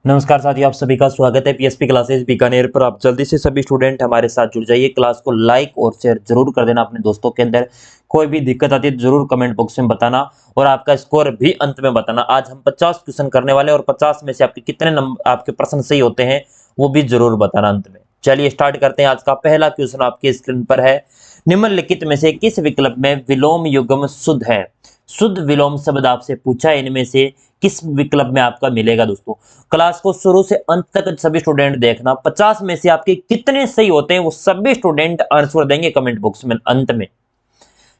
नमस्कार साथियों, आप सभी का स्वागत है पीएसपी क्लासेस बीकानेर पर। आप जल्दी से सभी स्टूडेंट हमारे साथ जुड़ जाइए। क्लास को लाइक और शेयर जरूर कर देना अपने दोस्तों के अंदर। कोई भी दिक्कत आती है तो जरूर कमेंट बॉक्स में बताना और आपका स्कोर भी अंत में बताना। आज हम 50 क्वेश्चन करने वाले हैं और 50 में से आपके कितने नंबर आपके प्रश्न सही होते हैं वो भी जरूर बताना अंत में। चलिए स्टार्ट करते हैं। आज का पहला क्वेश्चन आपकी स्क्रीन पर है। निम्नलिखित में से किस विकल्प में विलोम युग्म शुद्ध है? शुद्ध विलोम शब्द आपसे पूछा है, इनमें से किस विकल्प में आपका मिलेगा? दोस्तों क्लास को शुरू से अंत तक सभी स्टूडेंट देखना। 50 में से आपके कितने सही होते हैं वो सभी स्टूडेंट आंसर देंगे कमेंट बॉक्स में अंत में।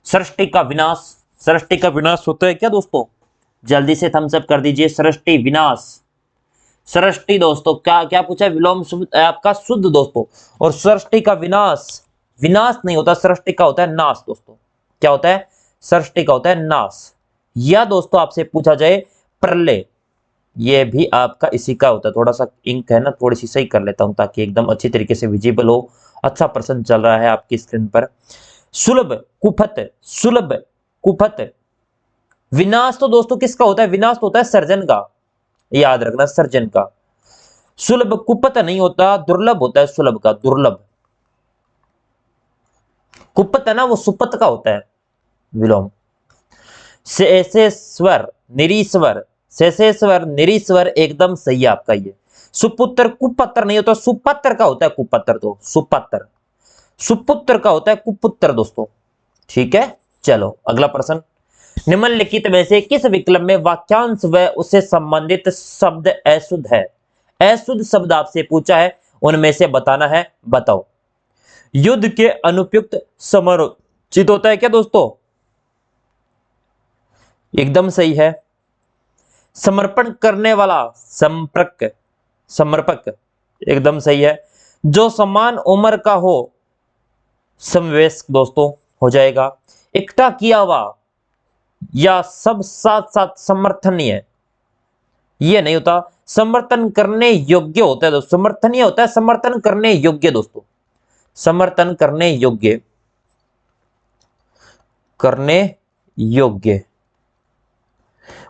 सृष्टि का विनाश, सृष्टि का विनाश होता है क्या दोस्तों? जल्दी से थम्स अप कर दीजिए। सृष्टि विनाश, सृष्टि दोस्तों क्या क्या पूछा है? विलोम शुद्ध आपका शुद्ध दोस्तों। और सृष्टि का विनाश, विनाश नहीं होता, सृष्टि का होता है नाश दोस्तों। क्या होता है? सृष्टि का होता है नाश। या दोस्तों आपसे पूछा जाए प्रलय, ये भी आपका इसी का होता है। थोड़ा सा इंक है ना, थोड़ी सी सही कर लेता हूं ताकि एकदम अच्छी तरीके से विजिबल हो। अच्छा प्रश्न चल रहा है आपकी स्क्रीन पर। सुलभ कुफत, सुलभ कुफत। विनाश तो दोस्तों किसका होता है? विनाश तो होता है सर्जन का, याद रखना, सर्जन का। सुलभ कुपत नहीं होता, दुर्लभ होता है सुलभ का, दुर्लभ। कुपत है ना वो सुपत का होता है विलोम। शेषेश्वर, निरीश्वर, शेषेश्वर निरीश्वर एकदम सही है आपका ये। सुपुत्र कुपत्र नहीं होता, सुपत्र का होता है कुपत्र। तो सुपत्र, सुपुत्र का होता है कुपुत्र दोस्तों। ठीक है, चलो अगला प्रश्न। निम्नलिखित में से किस विकल्प में वाक्यांश व उससे संबंधित शब्द अशुद्ध है? अशुद्ध शब्द आपसे पूछा है, उनमें से बताना है, बताओ। युद्ध के अनुपयुक्त समरोचित होता है क्या दोस्तों? एकदम सही है। समर्पण करने वाला, संपर्क, समर्पक, एकदम सही है। जो समान उम्र का हो, समवयस्क दोस्तों हो जाएगा। इकट्ठा किया हुआ या सब साथ साथ समर्थनीय, ये नहीं होता। समर्थन करने योग्य होता है दोस्तों, समर्थनीय होता है समर्थन करने योग्य दोस्तों, समर्थन करने योग्य, करने योग्य।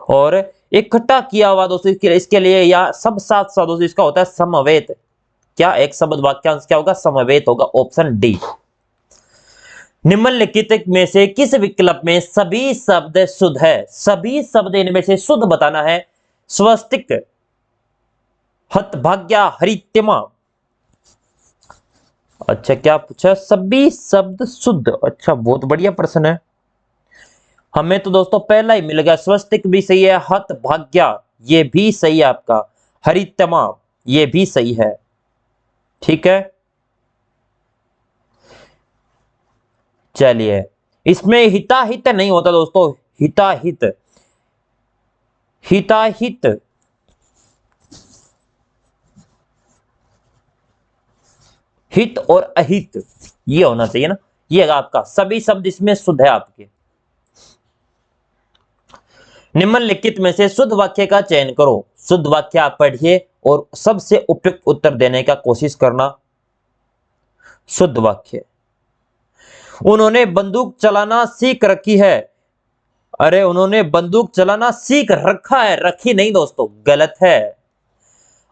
और इकट्ठा किया हुआ दोस्तों इसके लिए या सब साथ साथ दोस्तों इसका होता है समवेत। क्या एक शब्द वाक्यांश क्या होगा? समवेत होगा, ऑप्शन डी। निम्नलिखित में से किस विकल्प में सभी शब्द शुद्ध है? सभी शब्द इनमें से शुद्ध बताना है। स्वस्तिक, हतभाग्या, हरित्यमा। अच्छा क्या पूछा? सभी शब्द शुद्ध। अच्छा बहुत बढ़िया प्रश्न है। हमें तो दोस्तों पहला ही मिल गया। स्वस्तिक भी सही है, हतभाग्या ये भी सही है आपका, हरितमा ये भी सही है। ठीक है, चलिए इसमें हिताहित नहीं होता दोस्तों, हिताहित, हिताहित, हित और अहित ये होना चाहिए ना। ये आपका सभी शब्द इसमें शुद्ध है आपके। निम्नलिखित में से शुद्ध वाक्य का चयन करो। शुद्ध वाक्य आप पढ़िए और सबसे उपयुक्त उत्तर देने का कोशिश करना। शुद्ध वाक्य, उन्होंने बंदूक चलाना सीख रखी है। अरे उन्होंने बंदूक चलाना सीख रखा है, रखी नहीं दोस्तों, गलत है।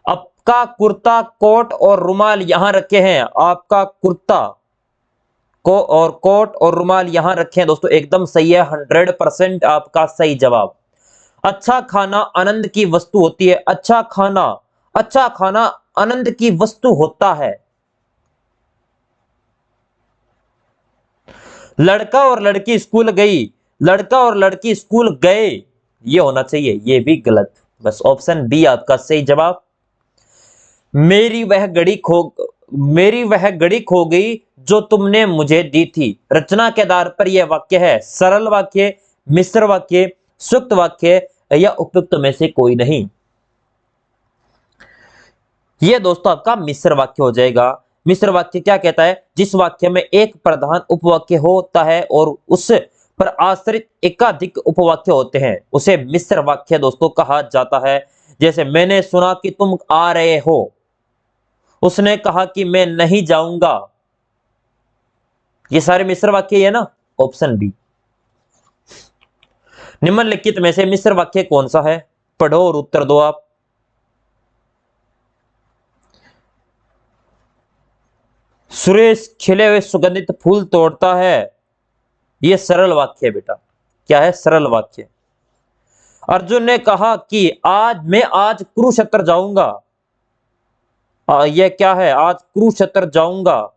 आपका कुर्ता कोट और रुमाल यहां रखे हैं, आपका कुर्ता को और कोट और रुमाल यहां रखे हैं दोस्तों, एकदम सही है। 100% आपका सही जवाब। अच्छा खाना आनंद की वस्तु होती है। अच्छा खाना, अच्छा खाना आनंद की वस्तु होता है। लड़का और लड़की स्कूल गई, लड़का और लड़की स्कूल गए ये होना चाहिए, ये भी गलत। बस ऑप्शन बी आपका सही जवाब। मेरी वह घड़ी खो, मेरी वह घड़ी खो गई जो तुमने मुझे दी थी। रचना के आधार पर यह वाक्य है। सरल वाक्य, मिश्र वाक्य, सुक्त वाक्य या उपयुक्त में से कोई नहीं। यह दोस्तों आपका मिश्र वाक्य हो जाएगा। मिश्र वाक्य क्या कहता है? जिस वाक्य में एक प्रधान उपवाक्य होता है और उस पर आश्रित एकाधिक उपवाक्य होते हैं उसे मिश्र वाक्य दोस्तों कहा जाता है। जैसे मैंने सुना कि तुम आ रहे हो, उसने कहा कि मैं नहीं जाऊंगा, ये सारे मिश्र वाक्य है ना, ऑप्शन बी। निम्नलिखित में से मिश्र वाक्य कौन सा है? पढ़ो और उत्तर दो आप। सुरेश खिले हुए सुगंधित फूल तोड़ता है। यह सरल वाक्य है बेटा। क्या है? सरल वाक्य। अर्जुन ने कहा कि मैं आज कुरुक्षेत्र जाऊंगा। यह क्या है? आज कुरुक्षेत्र जाऊंगा।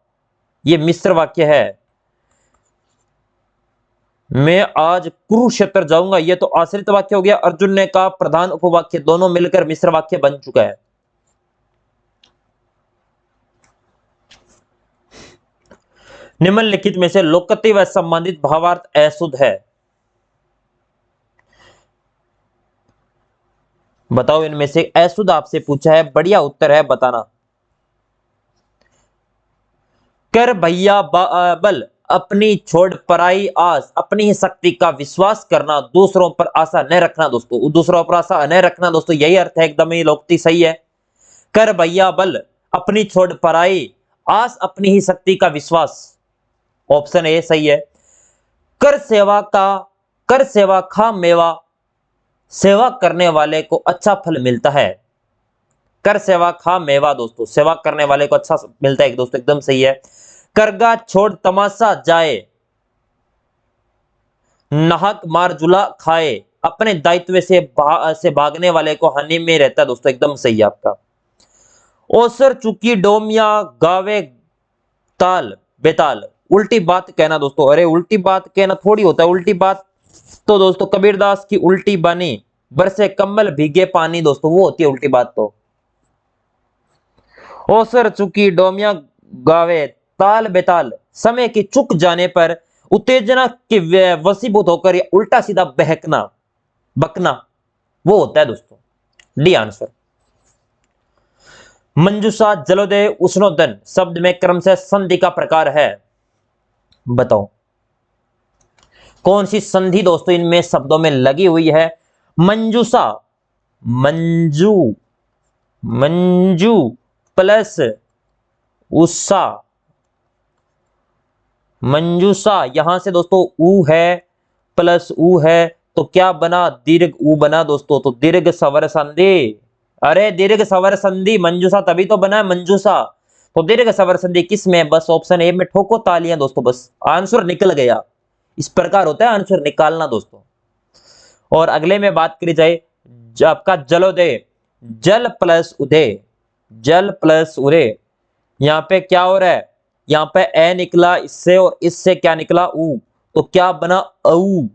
यह मिश्र वाक्य है। मैं आज कुरुक्षेत्र जाऊंगा, यह तो आश्रित वाक्य हो गया। अर्जुन ने कहा प्रधान उपवाक्य, दोनों मिलकर मिश्र वाक्य बन चुका है। निम्नलिखित में से लोकति व संबंधित भावार्थ अशुद्ध है। बताओ इनमें से अशुद्ध आपसे पूछा है, बढ़िया उत्तर है बताना। कर भैया बल अपनी छोड़ पराई आस, अपनी ही शक्ति का विश्वास करना, दूसरों पर आशा न रखना। दोस्तों दूसरों पर आशा न रखना दोस्तों, यही अर्थ है, एकदम ही लोकति सही है। कर भैया बल अपनी छोड़ पराई आस, अपनी ही शक्ति का विश्वास, ऑप्शन ए सही है। कर सेवा खा मेवा, सेवा करने वाले को अच्छा फल मिलता है। कर सेवा खा मेवा दोस्तों, सेवा करने वाले को अच्छा मिलता है दोस्तों, एकदम सही है। करगा छोड़ तमाशा जाए, नाहक मारजुला खाए, अपने दायित्व से भागने वाले को हानि में रहता है दोस्तों, एकदम सही है आपका। ओसर चुकी डोमिया गावे ताल बेताल, उल्टी बात कहना दोस्तों। अरे उल्टी बात कहना थोड़ी होता है उल्टी बात, तो दोस्तों कबीरदास की उल्टी बानी, बरसे कम्बल भीगे पानी, दोस्तों वो होती है उल्टी बात। तो ओसर चुकी डोमिया गावे ताल बेताल, समय की चुक जाने पर उत्तेजना के वशीभूत होकर या उल्टा सीधा बहकना बकना, वो होता है दोस्तों। D answer. मंजूषा जलोदय उष्णोदन शब्द में क्रमशः संधि का प्रकार है। बताओ कौन सी संधि दोस्तों इनमें शब्दों में लगी हुई है? मंजूषा, मंजू प्लस उषा, मंजूषा, यहां से दोस्तों ऊ है प्लस ऊ है, तो क्या बना? दीर्घ ऊ बना दोस्तों, तो दीर्घ स्वर संधि। अरे दीर्घ स्वर संधि, मंजूषा तभी तो बना है मंजूषा, तो दीर्घ स्वर संधि किस में? बस ऑप्शन ए में ठोको तालियां दोस्तों, बस आंसर निकल गया। इस प्रकार होता है आंसर निकालना दोस्तों। और अगले में बात करी जाए आपका जलोदय, जल प्लस उदय, जल प्लस उदय, यहां पे क्या हो रहा है? यहां पे ए निकला इससे और इससे क्या निकला? ऊ, तो क्या बना? औ।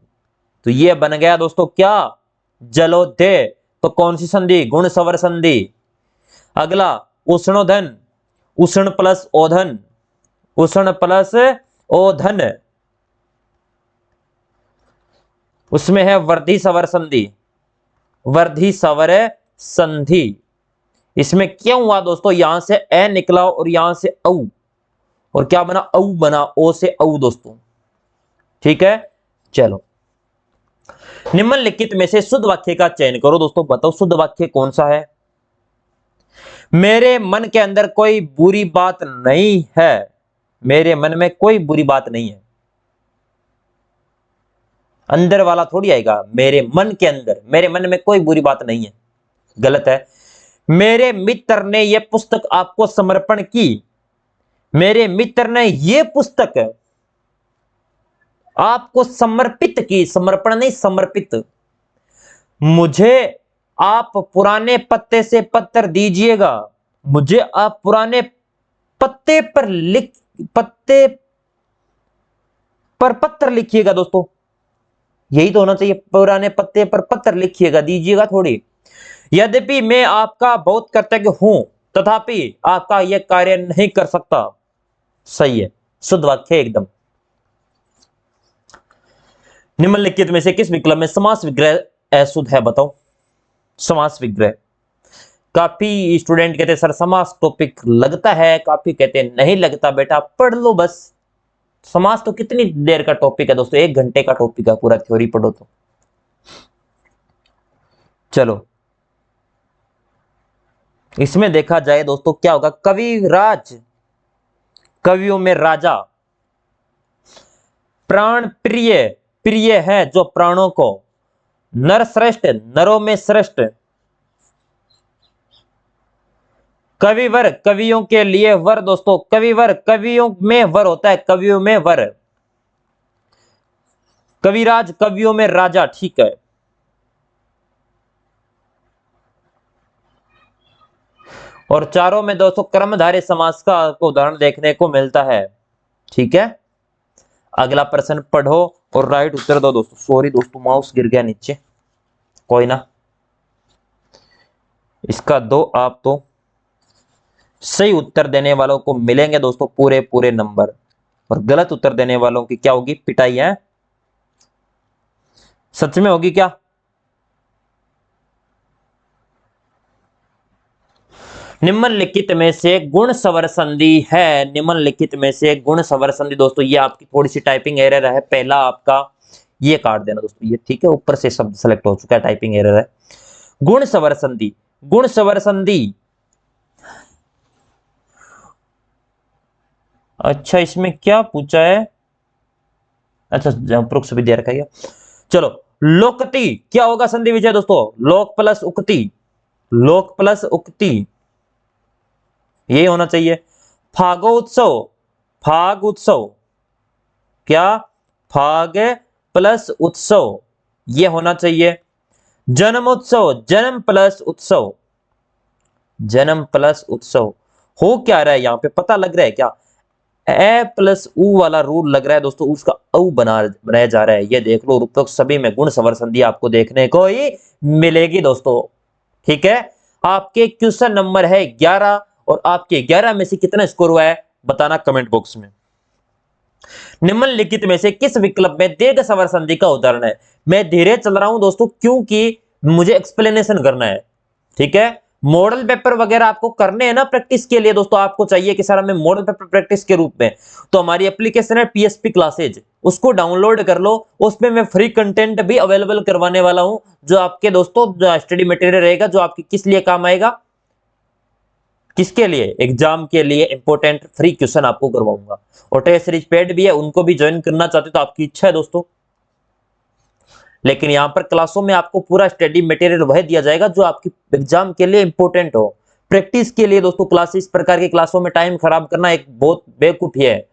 तो ये बन गया दोस्तों क्या? जलोदय। तो कौन सी संधि? गुण स्वर संधि। अगला उष्णोधन, उष्ण प्लस ओधन, उष्ण प्लस ओधन, उसमें है वर्धी स्वर संधि, वर्धी स्वर संधि। इसमें क्यों हुआ दोस्तों? यहां से ए निकला और यहां से औ, और क्या बना? औ बना, ओ से औ दोस्तों। ठीक है, चलो निम्नलिखित में से शुद्ध वाक्य का चयन करो दोस्तों। बताओ शुद्ध वाक्य कौन सा है? मेरे मन के अंदर कोई बुरी बात नहीं है, मेरे मन में कोई बुरी बात नहीं है। अंदर वाला थोड़ी आएगा, मेरे मन के अंदर, मेरे मन में कोई बुरी बात नहीं है, गलत है। मेरे मित्र ने यह पुस्तक आपको समर्पण की, मेरे मित्र ने यह पुस्तक आपको समर्पित की, समर्पण नहीं समर्पित। मुझे आप पुराने पत्ते से पत्थर दीजिएगा, मुझे आप पुराने पत्ते पर पत्थर लिखिएगा दोस्तों, यही तो होना चाहिए, पुराने पत्ते पर पत्थर लिखिएगा, दीजिएगा थोड़ी। यद्यपि मैं आपका बहुत कृतज्ञ हूं, तथापि आपका यह कार्य नहीं कर सकता। सही है, शुद्ध वाक्य एकदम। निम्नलिखित में से किस विकल्प में समास विग्रह अशुद्ध है? बताओ समास विग्रह। काफी स्टूडेंट कहते हैं सर समास टॉपिक लगता है, काफी कहते हैं नहीं लगता। बेटा पढ़ लो बस, समास तो कितनी देर का टॉपिक है दोस्तों? 1 घंटे का टॉपिक है, पूरा थ्योरी पढ़ो तो। चलो इसमें देखा जाए दोस्तों क्या होगा? कविराज, कवियों में राजा, प्राण प्रिय, प्रिय है जो प्राणों को, नर श्रेष्ठ, नरों में श्रेष्ठ, कविवर, कवियों के लिए वर दोस्तों, कविवर, कवियों में वर होता है, कवियों में वर। कविराज, कवियों में राजा, ठीक है। और चारों में दोस्तों कर्मधारय समास का आपको उदाहरण देखने को मिलता है, ठीक है। अगला प्रश्न पढ़ो और राइट उत्तर दो दोस्तों। सॉरी दोस्तों, माउस गिर गया नीचे, कोई ना, इसका दो आप तो। सही उत्तर देने वालों को मिलेंगे दोस्तों पूरे पूरे नंबर, और गलत उत्तर देने वालों की क्या होगी, पिटाई है। सच में होगी क्या? निम्नलिखित में से गुण स्वर संधि है, निम्नलिखित में से गुण स्वर संधि दोस्तों, ये आपकी थोड़ी सी टाइपिंग एरर है। पहला आपका ये काट देना दोस्तों, ये ठीक है, ऊपर से शब्द सेलेक्ट हो चुका है, टाइपिंग एरर है। गुण स्वर संधि, गुण स्वर संधि, अच्छा इसमें क्या पूछा है, अच्छा परोक्ष विद्या रखा गया। चलो, लोकति क्या होगा संधि विजय दोस्तों, लोक प्लस उक्ति, लोक प्लस उक्ति, ये होना चाहिए। फागोत्सव, फाग उत्सव, क्या, फाग प्लस उत्सव, ये होना चाहिए। जन्मोत्सव, जन्म प्लस उत्सव, जन्म प्लस उत्सव, हो क्या रहा है यहां पे पता लग रहा है क्या? ए प्लस उ वाला रूल लग रहा है दोस्तों, उसका औ बनाया जा रहा है। ये देख लो, उपरोक्त सभी में गुण स्वर संधि आपको देखने को ही मिलेगी दोस्तों, ठीक है। आपके क्वेश्चन नंबर है 11, और आपके 11 में से कितना स्कोर हुआ है बताना कमेंट बॉक्स में। निम्नलिखित में से किस विकल्प में दीर्घ स्वर संधि का उदाहरण है? मैं धीरे चल रहा हूं दोस्तों क्योंकि मुझे एक्सप्लेनेशन करना है, ठीक है। मॉडल पेपर वगैरह आपको करने हैं ना प्रैक्टिस के लिए दोस्तों, आपको चाहिए कि सर हमें मॉडल पेपर प्रैक्टिस के रूप में, तो हमारी एप्लीकेशन है पीएसपी क्लासेज, उसको डाउनलोड कर लो। उसमें मैं फ्री कंटेंट भी अवेलेबल करवाने वाला हूं, जो आपके दोस्तों स्टडी मटेरियल रहेगा, जो आपके किस लिए काम आएगा, किसके लिए, एग्जाम के लिए इंपॉर्टेंट फ्री क्वेश्चन आपको करवाऊंगा। और टेस्ट सीरीज पेड भी है, उनको भी ज्वाइन करना चाहते तो आपकी इच्छा है दोस्तों। लेकिन यहां पर क्लासों में आपको पूरा स्टडी मटेरियल वह दिया जाएगा जो आपकी एग्जाम के लिए इंपॉर्टेंट हो। प्रैक्टिस के लिए दोस्तों क्लास, इस प्रकार की क्लासों में टाइम खराब करना एक बहुत बेवकूफी है।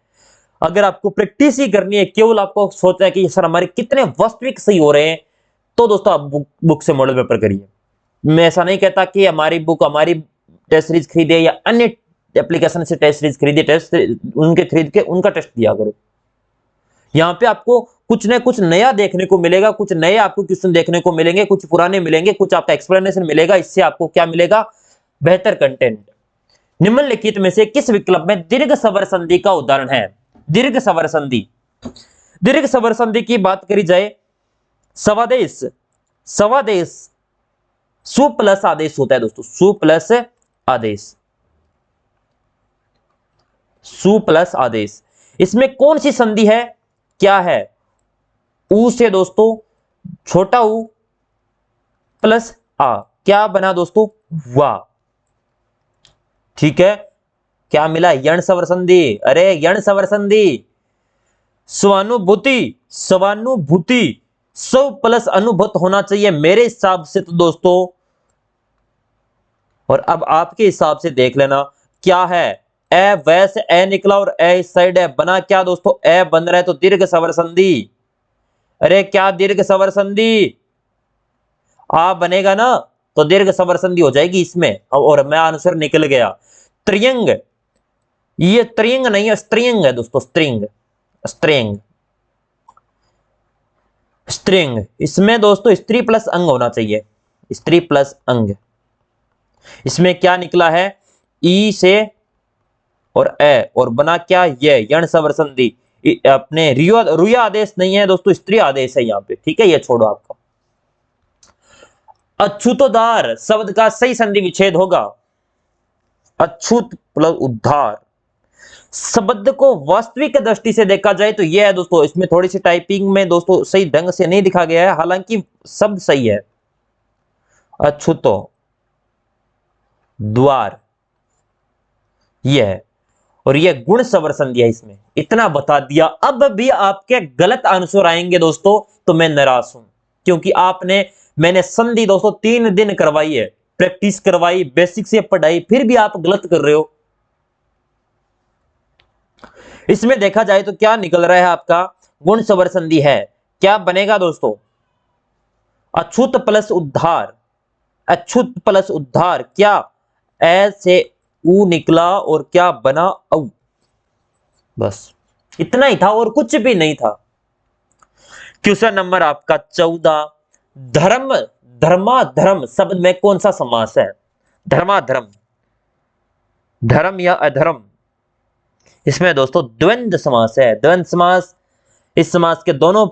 अगर आपको प्रैक्टिस ही करनी है, केवल आपको सोचना है कि सर हमारे कितने वास्तविक सही हो रहे हैं, तो दोस्तों आप बुक से मॉडल पेपर करिए। मैं ऐसा नहीं कहता कि हमारी बुक, हमारी टेस्ट सीरीज खरीदे या अन्य एप्लीकेशन से टेस्ट सीरीज खरीदे, टेस्ट उनके खरीद के उनका टेस्ट दिया करो। यहाँ पे आपको कुछ न कुछ नया देखने को मिलेगा, कुछ नए आपको क्वेश्चन देखने को मिलेंगे, कुछ पुराने मिलेंगे, कुछ आपका एक्सप्लेनेशन मिलेगा। इससे आपको क्या मिलेगा, बेहतर कंटेंट। निम्नलिखित में से किस विकल्प में दीर्घ स्वर संधि का उदाहरण है? दीर्घ स्वर संधि, दीर्घ स्वर संधि की बात करी जाए, सवादेश, सवादेश सु प्लस आदेश होता है दोस्तों, सु प्लस आदेश, सु प्लस आदेश। इसमें कौन सी संधि है, क्या है? ऊ से दोस्तों छोटा ऊ प्लस आ, क्या बना दोस्तों, वाह, ठीक है। क्या मिला, यण स्वर संधि, अरे यण स्वर संधि। स्वानुभूति, स्वानुभूति स्व प्लस अनुभूत होना चाहिए मेरे हिसाब से तो दोस्तों। और अब आपके हिसाब से देख लेना क्या है, ए वैसे ए निकला और ए इस साइड है, बना क्या दोस्तों, ए बन रहा है, तो दीर्घ स्वर संधि। अरे क्या दीर्घ स्वर संधि, आ बनेगा ना, तो दीर्घ स्वर संधि हो जाएगी इसमें। और मैं आंसर निकल गया। त्रियंग, ये त्रियंग नहीं है, स्त्रियंग है दोस्तों, स्त्रिंग, स्त्रिंग, स्त्रिंग। इसमें दोस्तों स्त्री प्लस अंग होना चाहिए, स्त्री प्लस अंग। इसमें क्या निकला है, ई से और ए, और बना क्या, ये यण स्वर संधि। अपने रुया आदेश नहीं है दोस्तों, स्त्री आदेश है यहाँ पे, ठीक है, ये छोड़ो आपका। अछूतोद्धार शब्द का सही संधि विच्छेद होगा, अछूत प्लस उद्धार। शब्द को वास्तविक दृष्टि से देखा जाए तो यह है दोस्तों, इसमें थोड़ी सी टाइपिंग में दोस्तों सही ढंग से नहीं दिखा गया है, हालांकि शब्द सही है। अछूतो द्वार, यह है, और यह गुण स्वर संधि है। इसमें इतना बता दिया, अब भी आपके गलत आंसर आएंगे दोस्तों तो मैं निराश हूं, क्योंकि मैंने संधि दोस्तों 3 दिन करवाई है, प्रैक्टिस करवाई, बेसिक से पढ़ाई, फिर भी आप गलत कर रहे हो। इसमें देखा जाए तो क्या निकल रहा है आपका, गुण स्वर संधि है। क्या बनेगा दोस्तों, अछूत प्लस उद्धार, अछूत प्लस उद्धार, क्या ऐ से ऊ निकला और क्या बना औ। बस इतना ही था और कुछ भी नहीं था। क्वेश्चन नंबर आपका 14, धर्म धर्माधर्म शब्द में कौन सा समास है। धर्माधर्म, धर्म या अधर्म, इसमें दोस्तों द्वंद्व समास है। द्वंद्व समास, इस समास के दोनों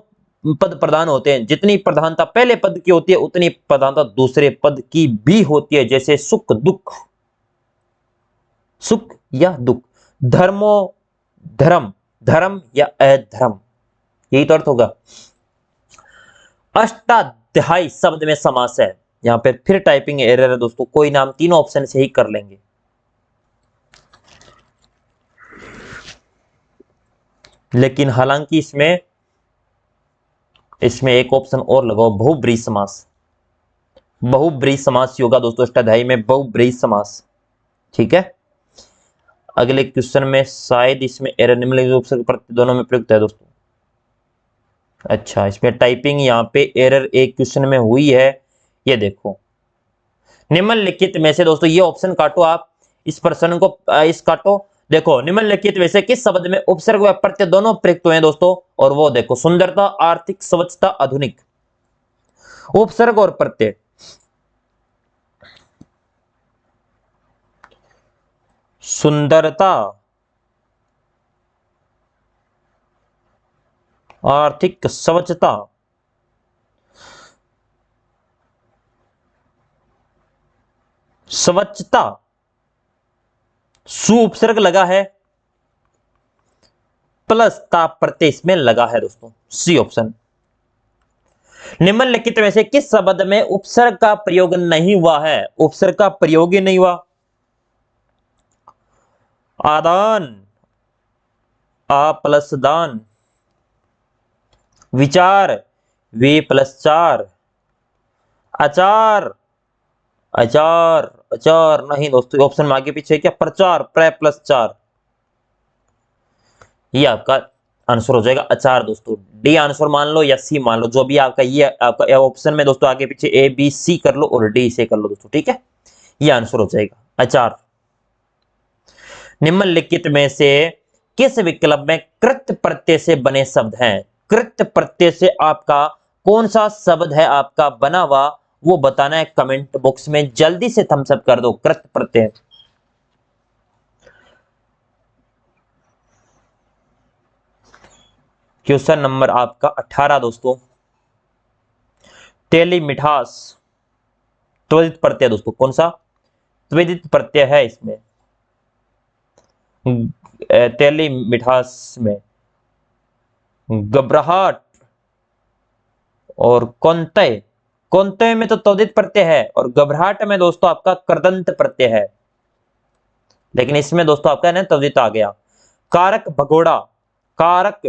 पद प्रधान होते हैं। जितनी प्रधानता पहले पद की होती है उतनी प्रधानता दूसरे पद की भी होती है, जैसे सुख दुख, सुख या दुख। धर्मो धर्म, धर्म या अधर्म, यही तो अर्थ होगा। अष्टाध्यायी शब्द में समास है। यहां पे फिर टाइपिंग एरर है दोस्तों, कोई नाम तीनों ऑप्शन से ही कर लेंगे। लेकिन हालांकि इसमें एक ऑप्शन और लगाओ, बहुब्रीहि समास। बहुब्रीहि समास होगा दोस्तों अष्टाध्यायी में, बहुब्रीहि समास। ठीक है, अगले क्वेश्चन में शायद इसमें एरर निम्नलिखित उपसर्ग प्रत्यय दोनों में प्रयुक्त है दोस्तों। अच्छा, इसमें टाइपिंग यहाँ पे एरर एक क्वेश्चन में हुई है, ये देखो। निम्नलिखित में से दोस्तों ये ऑप्शन काटो आप, इस प्रश्न को इस काटो। देखो, निम्नलिखित में से किस शब्द में उपसर्ग व प्रत्यय दोनों प्रयुक्त हुए हैं दोस्तों, और वो देखो, सुंदरता, आर्थिक, स्वच्छता, आधुनिक। उपसर्ग और प्रत्यय, सुंदरता, आर्थिक, स्वच्छता, स्वच्छता, सु उपसर्ग लगा है प्लस ता प्रत्यय इसमें लगा है दोस्तों, सी ऑप्शन। निम्नलिखित में से किस शब्द में उपसर्ग का प्रयोग नहीं हुआ है, उपसर्ग का प्रयोग ही नहीं हुआ। आदान, आ प्लस दान, विचार, वे प्लस चार, आचार, अचार, अचार नहीं दोस्तों, ऑप्शन में आगे पीछे क्या, प्रचार, प्र प्लस चार, ये आपका आंसर हो जाएगा अचार दोस्तों। डी आंसर मान लो या सी मान लो, जो भी आपका, ये आपका ऑप्शन में दोस्तों आगे पीछे ए बी सी कर लो और डी से कर लो दोस्तों, ठीक है, ये आंसर हो जाएगा अचार। निम्नलिखित में से किस विकल्प में कृत प्रत्यय से बने शब्द हैं, कृत प्रत्यय से आपका कौन सा शब्द है आपका बना हुआ, वो बताना है कमेंट बॉक्स में, जल्दी से थम्स अप कर दो। कृत प्रत्यय, क्वेश्चन नंबर आपका 18 दोस्तों, तेली मिठास, त्वरित प्रत्यय दोस्तों, कौन सा त्वरित प्रत्यय है इसमें, तेली मिठास में, घबराहट और कौनतय, कौनतय में तो त्वरित प्रत्यय है और घबराहट में दोस्तों आपका कृदंत प्रत्यय है, लेकिन इसमें दोस्तों आपका है ना त्वरित आ गया। कारक भगोड़ा, कारक,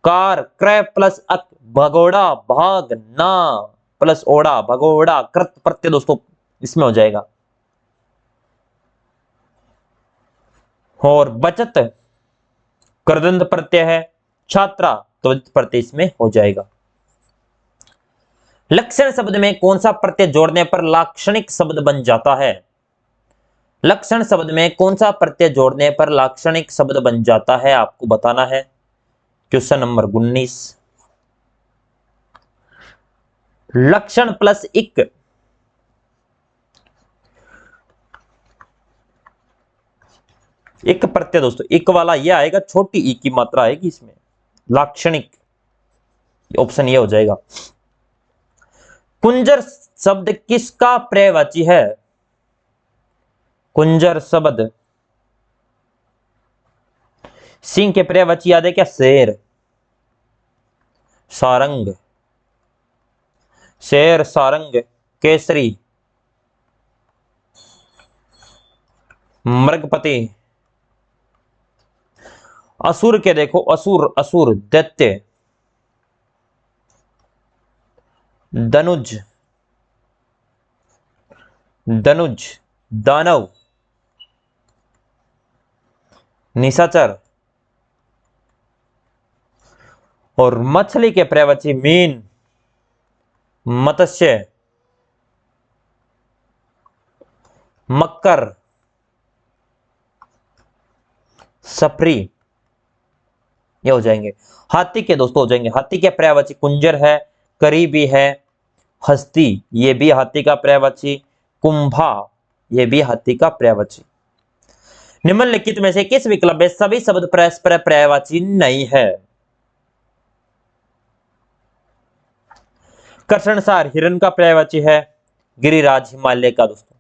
कार क्रय प्लस अक, भगोड़ा, भाग ना प्लस ओड़ा, भगोड़ा, कृत प्रत्यय दोस्तों इसमें हो जाएगा। और बचत कृदंत प्रत्यय है, छात्रा त्वरित प्रत्यय इसमें हो जाएगा। लक्षण शब्द में कौन सा प्रत्यय जोड़ने पर लाक्षणिक शब्द बन जाता है, लक्षण शब्द में कौन सा प्रत्यय जोड़ने पर लाक्षणिक शब्द बन जाता है, आपको बताना है। क्वेश्चन नंबर 19, लक्षण प्लस इक, एक प्रत्यय दोस्तों इक वाला ये आएगा, छोटी ई की मात्रा आएगी इसमें, लाक्षणिक, ऑप्शन ये हो जाएगा। कुंजर शब्द किसका पर्यायवाची है, कुंजर शब्द, सिंह के पर्यायवाची याद है क्या, शेर, सारंग, शेर, सारंग, केसरी, मृगपति, असुर के देखो, असुर, असुर, दैत्य, धनुज, दनुज, दानव, निशाचर। और मछली के पर्यायवाची मीन, मत्स्य, मकर, सफरी, ये हो जाएंगे। हाथी के दोस्तों हो जाएंगे, हाथी के पर्यायवाची कुंजर है, करीबी है, हस्ती, ये भी हाथी का पर्यायवाची, कुंभा, ये भी हाथी का पर्यायवाची। निम्नलिखित में से किस विकल्प में सभी शब्द परस्पर पर्यायवाची नहीं है? कृष्णसार हिरण का पर्यायवाची है, गिरिराज हिमालय का दोस्तों।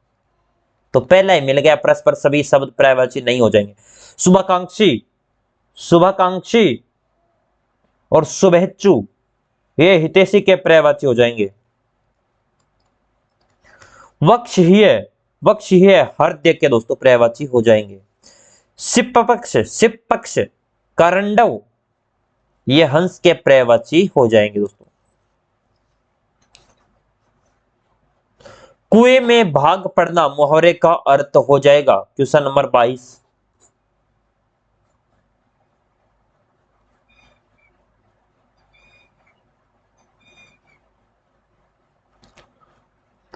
तो पहला ही मिल गया, परस्पर सभी शब्द पर्यायवाची नहीं हो जाएंगे। शुभाकांक्षी, शुभाकांक्षी और शुभेच्छु, ये हितैषी के पर्यायवाची हो जाएंगे। वक्षहीय, वक्षहीय हृदय के दोस्तों पर्यायवाची हो जाएंगे। शिपपक्ष, शिपपक्ष, करंडव, ये हंस के पर्यायवाची हो जाएंगे दोस्तों। कुएं में भाग पड़ना मुहावरे का अर्थ हो जाएगा। Question number 22।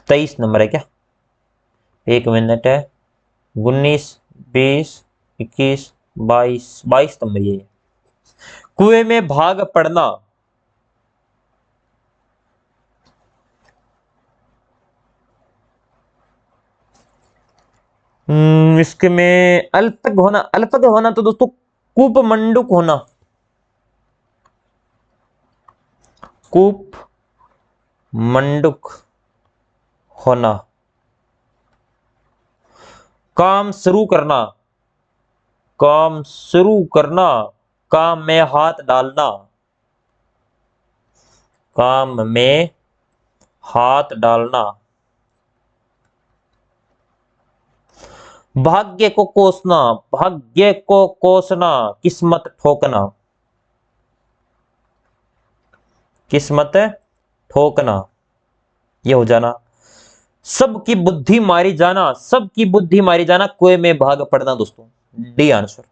तेईस नंबर है क्या? एक मिनट है। 19, 20, 21, 22, 22 नंबर ये। कुएं में भाग पड़ना, इसके में अल्पक होना, अल्पक होना तो दोस्तों कूप मंडूक होना, कूप मंडूक होना। काम शुरू करना, काम शुरू करना, काम में हाथ डालना, काम में हाथ डालना। भाग्य को कोसना, भाग्य को कोसना, किस्मत ठोकना, किस्मत ठोकना, ये हो जाना। सबकी बुद्धि मारी जाना, सबकी बुद्धि मारी जाना, कुएं में भाग पड़ना दोस्तों, डी आंसर।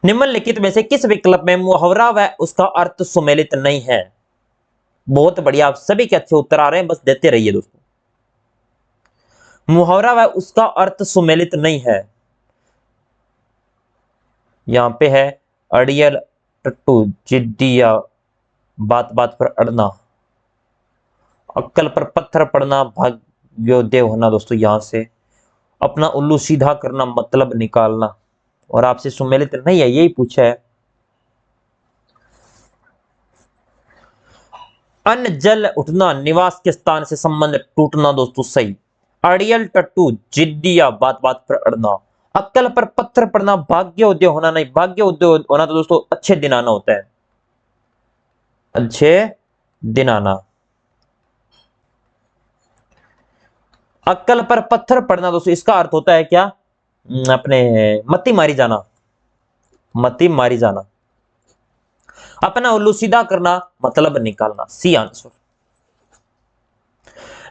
निम्नलिखित में से किस विकल्प में मुहावरा व उसका अर्थ सुमेलित नहीं है? बहुत बढ़िया, आप सभी के अच्छे उत्तर आ रहे हैं, बस देते रहिए दोस्तों। मुहावरा व उसका अर्थ सुमेलित नहीं है। यहां पे है अड़ियल टट्टू, जिद्दिया, बात बात पर अड़ना, अक्कल पर पत्थर पड़ना, भाग्योदय होना दोस्तों, यहां से अपना उल्लू सीधा करना, मतलब निकालना। और आपसे सुमेलित नहीं है, यही पूछा है। अन्न जल उठना, निवास के स्थान से संबंध टूटना दोस्तों, सही। अड़ियल टट्टू, जिद्दिया, बात बात पर अड़ना, अक्कल पर पत्थर पड़ना, भाग्योदय होना नहीं, भाग्योदय होना तो दोस्तों अच्छे दिन आना होता है, अच्छे दिन आना। अक्कल पर पत्थर पड़ना दोस्तों, इसका अर्थ होता है क्या? अपने मती मारी जाना, मती मारी जाना। अपना उल्लू सीधा करना, मतलब निकालना, सी आंसर।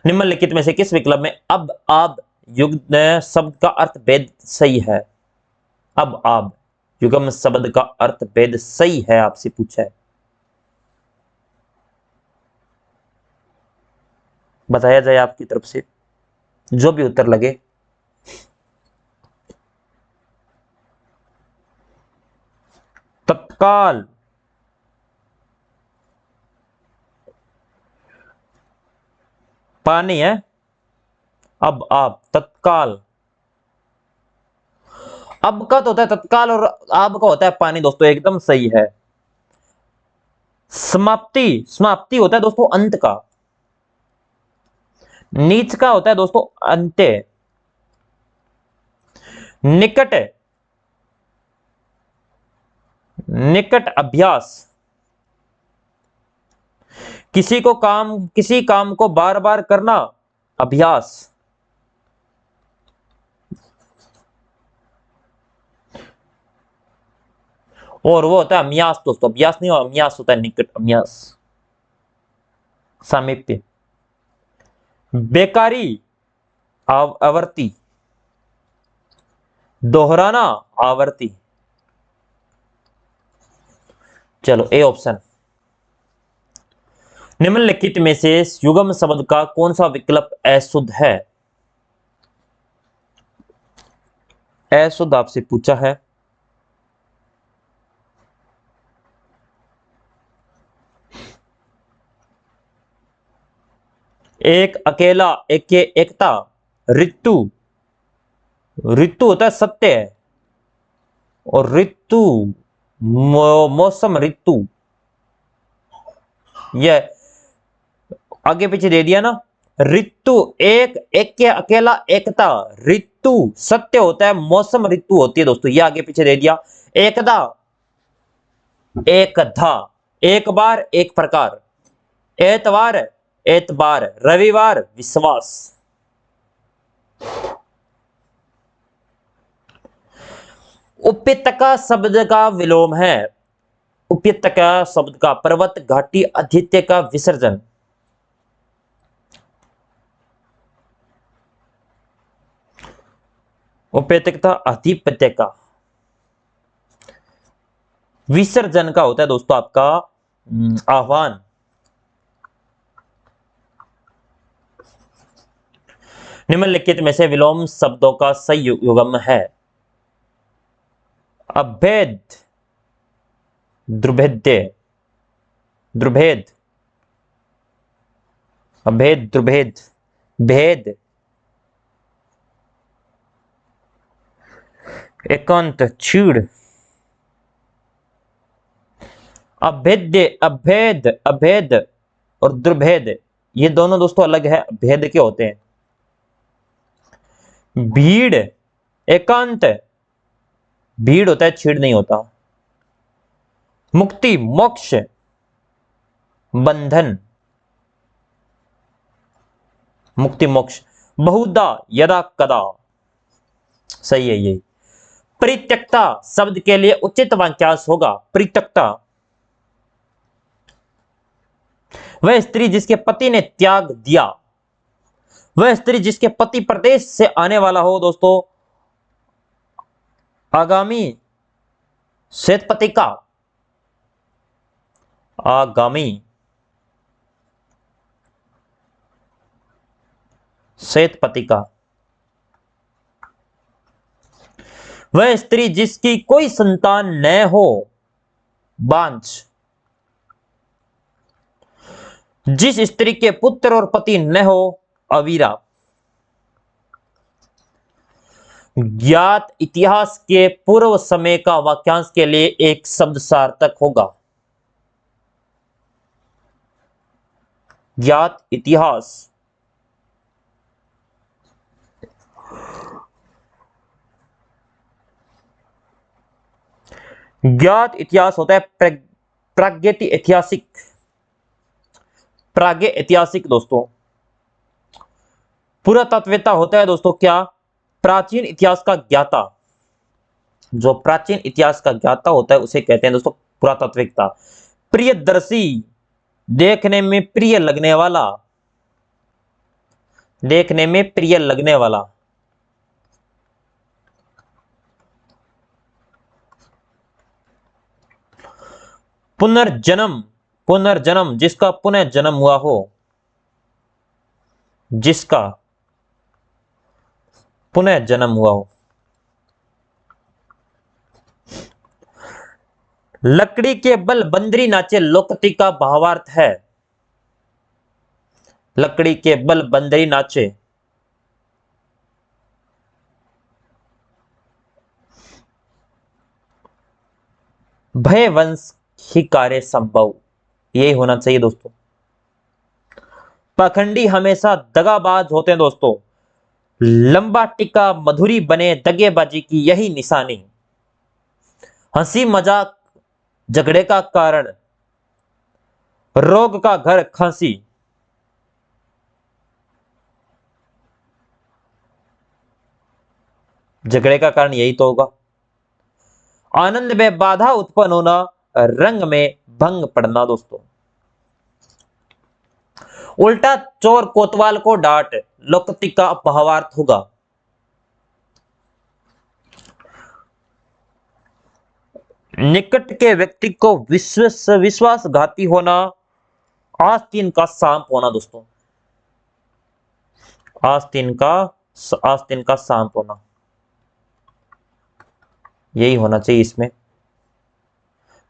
निम्नलिखित में से किस विकल्प में अब आप युग्म शब्द का अर्थ भेद सही है? अब आप युग्म शब्द का अर्थ भेद सही है, आपसे पूछा है, बताया जाए आपकी तरफ से, जो भी उत्तर लगे। तत्काल, पानी है, अब आप तत्काल, अब का तो होता है तत्काल और अब का होता है पानी दोस्तों, एकदम सही है। समाप्ति, समाप्ति होता है दोस्तों अंत का। नीच का होता है दोस्तों अंत्य। निकट, निकट अभ्यास, किसी काम को बार बार करना, अभ्यास। और वो होता है अम्यास दोस्तों, अभ्यास नहीं, अम्यास होता है, निकट अम्यास, सामीप्य। बेकारी आवर्ती, दोहराना आवर्ती। चलो ए ऑप्शन। निम्नलिखित में से युग्म शब्द का कौन सा विकल्प अशुद्ध है? अशुद्ध आपसे पूछा है। एक, अकेला, एकता, ऋतु। ऋतु होता है सत्य, और ऋतु मौसम ऋतु, यह आगे पीछे दे दिया ना। ऋतु एक, के अकेला, एकता, ऋतु सत्य होता है, मौसम ऋतु होती है दोस्तों, ये आगे पीछे दे दिया। एकदा, एकधा, एक बार, एक प्रकार। एतवार, एतबार, रविवार, विश्वास। उपत्यका शब्द का विलोम है। उपत्यका शब्द का पर्वत, घाटी, आतिथ्य का विसर्जन। उपत्यका, आधिपत्य का, विसर्जन का होता है दोस्तों आपका आह्वान। निम्नलिखित में से विलोम शब्दों का सही युग्म है। अभेद, दुर्भेद्य, दुर्भेद, अभेद, दुर्भेद, भेद, एकांत, छीड़। अभेद्य, अभेद, अभेद और दुर्भेद, ये दोनों दोस्तों अलग है, भेद के होते हैं। भीड़, एकांत, भीड़ होता है, छीड़ नहीं होता। मुक्ति, मोक्ष, बंधन, मुक्ति मोक्ष। बहुधा, यदा कदा, सही है ये। परित्यक्ता शब्द के लिए उचित वाक्यांश होगा। परित्यक्ता, वह स्त्री जिसके पति ने त्याग दिया। वह स्त्री जिसके पति प्रदेश से आने वाला हो दोस्तों। आगामी, श्वेतपत्रिका, आगामी, श्वेतपत्रिका। वह स्त्री जिसकी कोई संतान न हो, बांझ। जिस स्त्री के पुत्र और पति न हो, अवीरा। ज्ञात इतिहास के पूर्व समय का वाक्यांश के लिए एक शब्द सार्थक होगा। ज्ञात इतिहास, ज्ञात इतिहास होता है प्रागैतिहासिक, प्रागैतिहासिक दोस्तों। पुरातत्ववेत्ता होता है दोस्तों क्या? प्राचीन इतिहास का ज्ञाता। जो प्राचीन इतिहास का ज्ञाता होता है उसे कहते हैं दोस्तों पुरातत्ववेत्ता। प्रियदर्शी, देखने में प्रिय लगने वाला, देखने में प्रिय लगने वाला। पुनर्जन्म, पुनर्जन्म जिसका पुनः जन्म हुआ हो, जिसका पुनः जन्म हुआ हो। लकड़ी के बल बंदरी नाचे लोकोक्ति का भावार्थ है। लकड़ी के बल बंदरी नाचे, भय वंश ही कार्य संभव, यही होना चाहिए दोस्तों। पाखंडी हमेशा दगाबाज होते हैं दोस्तों। लंबा टिका मधुरी बने दगेबाजी की यही निशानी। हंसी मजाक झगड़े का कारण, रोग का घर खांसी। झगड़े का कारण यही तो होगा। आनंद में बाधा उत्पन्न होना, रंग में भंग पड़ना दोस्तों। उल्टा चोर कोतवाल को डांट, लोकोक्ति का भावार्थ होगा। निकट के व्यक्ति को विश्वासघाती होना, आस्तीन का सांप होना दोस्तों, आस्तीन का सांप होना, यही होना चाहिए इसमें।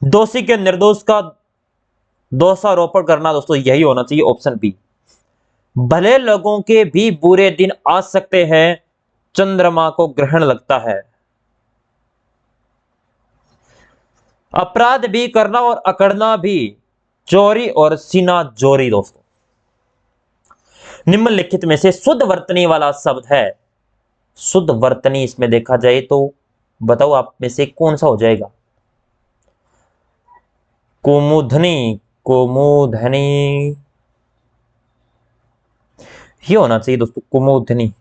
दोषी के निर्दोष का दोषारोपण करना दोस्तों, यही होना चाहिए ऑप्शन बी। भले लोगों के भी बुरे दिन आ सकते हैं, चंद्रमा को ग्रहण लगता है। अपराध भी करना और अकड़ना भी, चोरी और सीना जोरी दोस्तों। निम्नलिखित में से शुद्ध वर्तनी वाला शब्द है, शुद्ध वर्तनी इसमें देखा जाए तो बताओ आप में से कौन सा हो जाएगा। कुमुदनी, कुमुदनी ये होना चाहिए दोस्तों, कुमुदनी।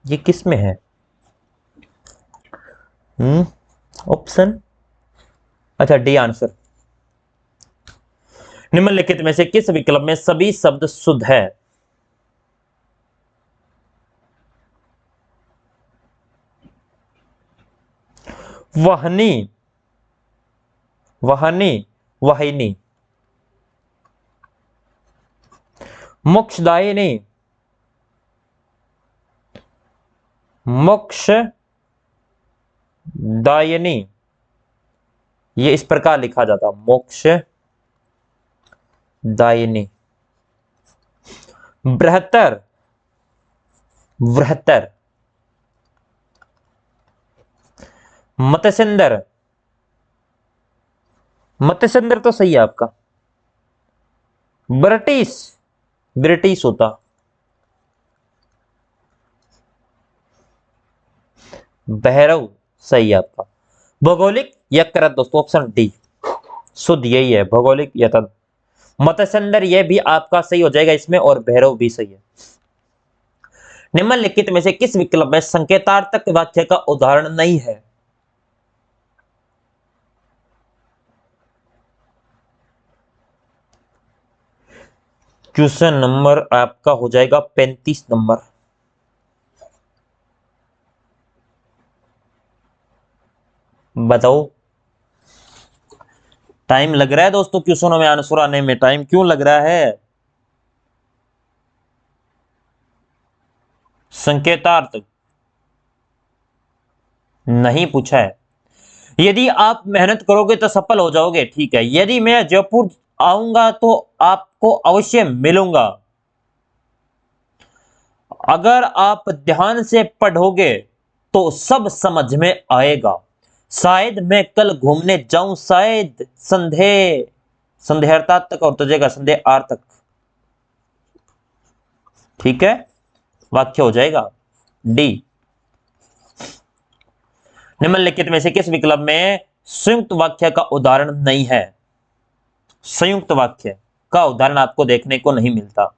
ये किस में है? ऑप्शन, अच्छा डी आंसर। निम्नलिखित में से किस विकल्प में सभी शब्द शुद्ध है? वहनी, वहनी, वहिनी, मोक्षदायिनी, मोक्षदायिनी, ये इस प्रकार लिखा जाता, मोक्षदायिनी। बृहत्तर, बृहत्तर, मत्स्येंद्र, मत्स्येंद्र तो सही है आपका। ब्रिटिश, ब्रिटिश होता। भैरव सही है आपका। भौगोलिक यकृत दोस्तों, ऑप्शन डी शुद्ध यही है, भौगोलिक यकृत। मत्स्येंद्र यह भी आपका सही हो जाएगा इसमें, और भैरव भी सही है। निम्नलिखित में से किस विकल्प में संकेतार्थक वाक्य का उदाहरण नहीं है? क्वेश्चन नंबर आपका हो जाएगा 35 नंबर। बताओ, टाइम लग रहा है दोस्तों क्वेश्चनों में आंसर आने में, टाइम क्यों लग रहा है? संकेतार्थ नहीं पूछा है। यदि आप मेहनत करोगे तो सफल हो जाओगे, ठीक है। यदि मैं जयपुर आऊंगा तो आपको अवश्य मिलूंगा। अगर आप ध्यान से पढ़ोगे तो सब समझ में आएगा। शायद मैं कल घूमने जाऊं, शायद संदेह, संदेहार्थक और तुझेगा संदेहार्थक, ठीक है। वाक्य हो जाएगा डी। निम्नलिखित में से किस विकल्प में संयुक्त वाक्य का उदाहरण नहीं है? संयुक्त वाक्य का उदाहरण आपको देखने को नहीं मिलता।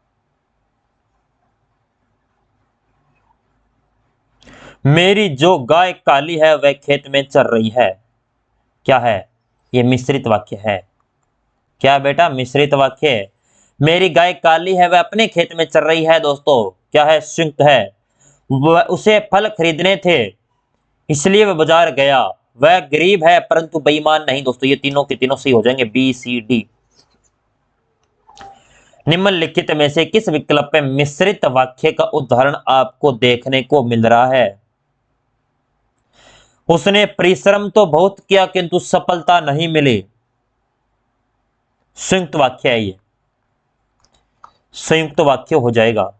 मेरी जो गाय काली है वह खेत में चर रही है, क्या है? यह मिश्रित वाक्य है। क्या बेटा? मिश्रित वाक्य। मेरी गाय काली है वह अपने खेत में चर रही है दोस्तों, क्या है? संयुक्त है। उसे फल खरीदने थे इसलिए वह बाजार गया। वह गरीब है परंतु बेईमान नहीं दोस्तों। ये तीनों के तीनों सही हो जाएंगे, बी सी डी। निम्नलिखित में से किस विकल्प में मिश्रित वाक्य का उदाहरण आपको देखने को मिल रहा है? उसने परिश्रम तो बहुत किया किंतु सफलता नहीं मिली। संयुक्त वाक्य है ये, संयुक्त वाक्य हो जाएगा।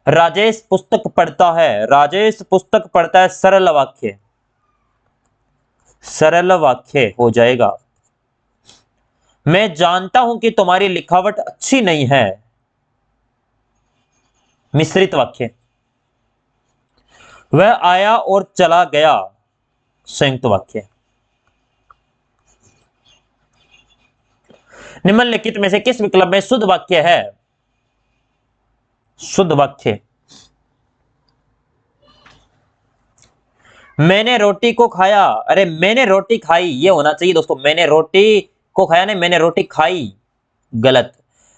राजेश पुस्तक पढ़ता है, राजेश पुस्तक पढ़ता है, सरल वाक्य, सरल वाक्य हो जाएगा। मैं जानता हूं कि तुम्हारी लिखावट अच्छी नहीं है, मिश्रित वाक्य। वह आया और चला गया, संयुक्त वाक्य। निम्नलिखित में से किस विकल्प में शुद्ध वाक्य है? शुद्ध वाक्य। मैंने रोटी को खाया, अरे मैंने रोटी खाई, ये होना चाहिए दोस्तों। मैंने रोटी को खाया नहीं, मैंने रोटी खाई, गलत।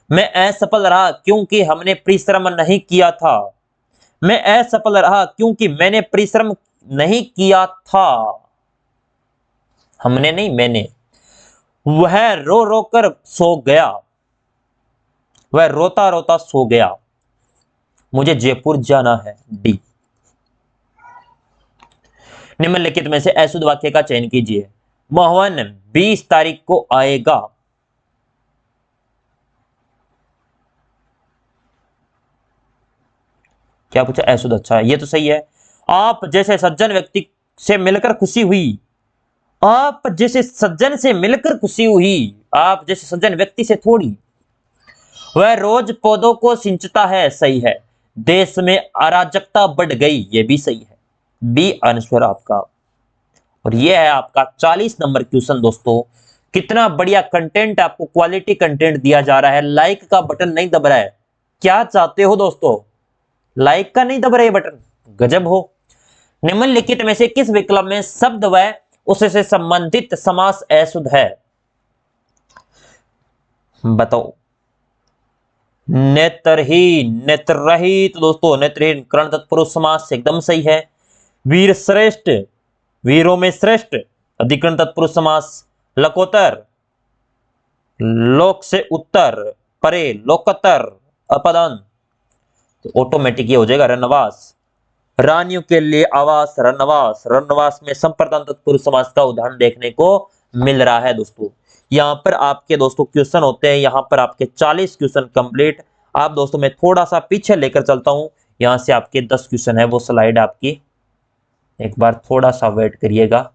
मैं असफल रहा क्योंकि हमने परिश्रम नहीं किया था। मैं असफल रहा क्योंकि मैंने परिश्रम नहीं किया था। हमने नहीं, मैंने। वह रो रो कर सो गया। वह रोता रोता सो गया। मुझे जयपुर जाना है। डी। निम्नलिखित में से अशुद्ध वाक्य का चयन कीजिए। मोहन 20 तारीख को आएगा। क्या पूछा? अशुद्ध। अच्छा, ये तो सही है। आप जैसे सज्जन व्यक्ति से मिलकर खुशी हुई। आप जैसे सज्जन से मिलकर खुशी हुई। आप जैसे सज्जन व्यक्ति से थोड़ी। वह रोज पौधों को सिंचता है। सही है। देश में अराजकता बढ़ गई। ये भी सही है। बी आंसर आपका। और ये है आपका 40 नंबर क्वेश्चन दोस्तों। कितना बढ़िया कंटेंट, आपको क्वालिटी कंटेंट दिया जा रहा है। लाइक का बटन नहीं दब रहा है। क्या चाहते हो दोस्तों? लाइक का नहीं दब रहा है बटन। गजब हो। निम्नलिखित में से किस विकल्प में शब्द व उससे संबंधित समास अशुद्ध है? बताओ। नेत्रहीन, नेत्ररहित। दोस्तों नेत्रहीन कर्ण तत्पुरुष समास एकदम सही है। वीर श्रेष्ठ, वीरों में श्रेष्ठ अधिकरण तत्पुरुष समास। लकोत्तर, लोक से उत्तर, परे लोकोत्तर अपदन, तो ऑटोमेटिक ये हो जाएगा रनवास। रानियों के लिए आवास रनवास। रनवास में संप्रदान तत्पुरुष समास का उदाहरण देखने को मिल रहा है दोस्तों। यहाँ पर आपके दोस्तों क्वेश्चन होते हैं। यहाँ पर आपके 40 क्वेश्चन कंप्लीट। आप दोस्तों मैं थोड़ा सा पीछे लेकर चलता हूं। यहाँ से आपके 10 क्वेश्चन है, वो स्लाइड आपकी, एक बार थोड़ा सा वेट करिएगा।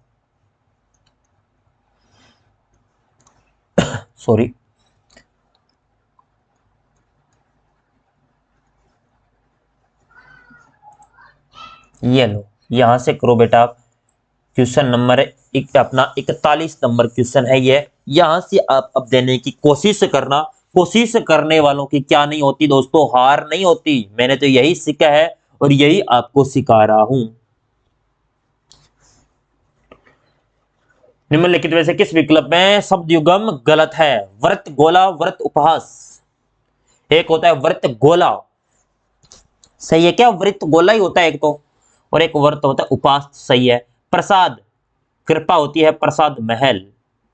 सॉरी। ये लो, यहां से करो बेटा। क्वेश्चन नंबर एक अपना 41 नंबर क्वेश्चन है ये। यहां से आप अब देने की कोशिश करना। कोशिश करने वालों की क्या नहीं होती दोस्तों? हार नहीं होती। मैंने तो यही सीखा है और यही आपको सिखा रहा हूं। निम्नलिखित में से किस विकल्प में शब्द युगम गलत है? व्रत गोला, व्रत उपहास। एक होता है व्रत गोला, सही है क्या? व्रत गोला ही होता है एक तो, और एक व्रत होता है उपास। सही है। प्रसाद, कृपा होती है। प्रसाद महल,